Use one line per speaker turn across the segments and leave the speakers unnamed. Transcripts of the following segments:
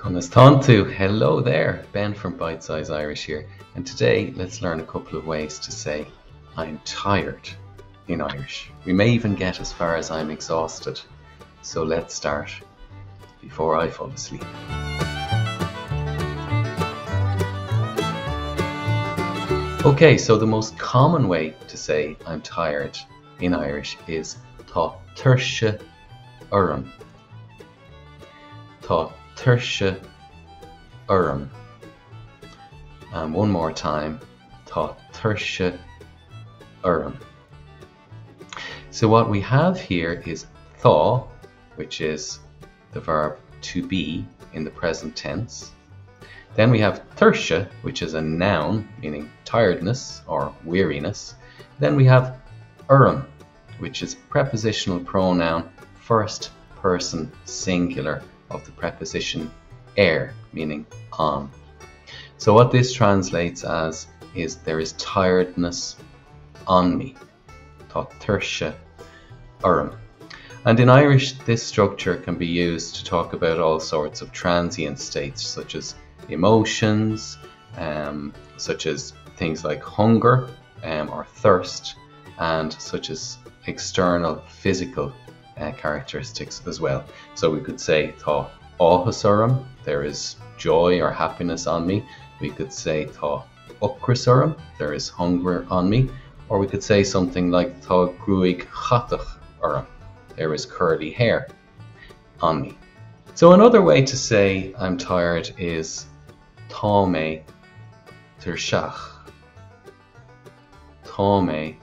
Conas Tantu, hello there, Ben from Bite Size Irish here, and today let's learn a couple of ways to say I'm tired in Irish. We may even get as far as I'm exhausted, so let's start before I fall asleep. Okay, so the most common way to say I'm tired in Irish is tá tuirse orm. Tá tuirse orm. And one more time, tá tuirse orm. So what we have here is tá, which is the verb to be in the present tense. Then we have tuirse, which is a noun meaning tiredness or weariness. Then we have orm, which is prepositional pronoun first person singular of the preposition meaning on. So what this translates as is there is tiredness on me. Tá tuirse orm. And in Irish, this structure can be used to talk about all sorts of transient states, such as emotions, such as things like hunger or thirst, and such as external physical characteristics as well. So we could say tá áthas orm, there is joy or happiness on me. We could say tá ocras orm, there is hunger on me. Or we could say something like tá gruig chatach orm, there is curly hair on me. So another way to say I'm tired is tá mé tuirseach. Tá mé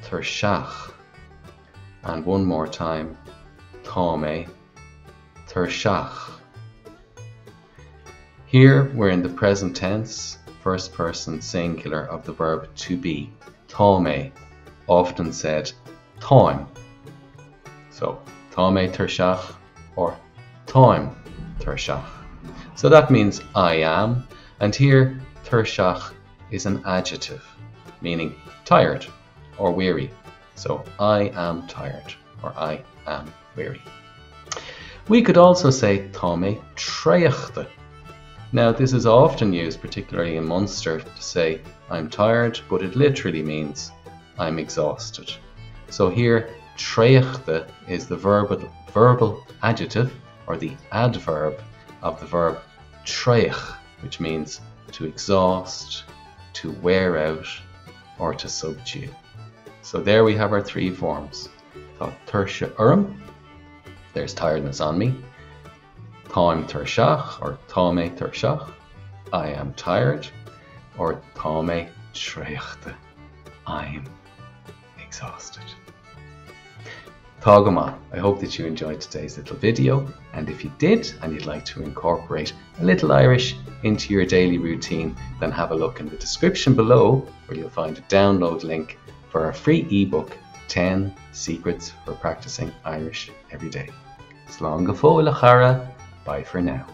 tuirseach. And one more time, tá mé tuirseach. Here we're in the present tense, first person singular of the verb to be. Tá mé, often said táim. So tá mé tuirseach or táim tuirseach. So that means I am, and here tuirseach is an adjective meaning tired or weary. So I am tired or I am weary. We could also say tá mé tréachta. Now this is often used, particularly in Munster, to say I'm tired, but it literally means I'm exhausted. So here tréachta is the verbal adjective or the adverb of the verb tréach, which means to exhaust, to wear out, or to subdue. So there we have our three forms. Tá tuirse orm, there's tiredness on me. Táim tuirseach or tá mé tuirseach, I am tired. Or tá mé tréachta, I'm exhausted. Tá go maith. I hope that you enjoyed today's little video, and if you did and you'd like to incorporate a little Irish into your daily routine, then have a look in the description below where you'll find a download link for our free ebook 10 Secrets for Practicing Irish Every Day. Slán go fóill a chara. Bye for now.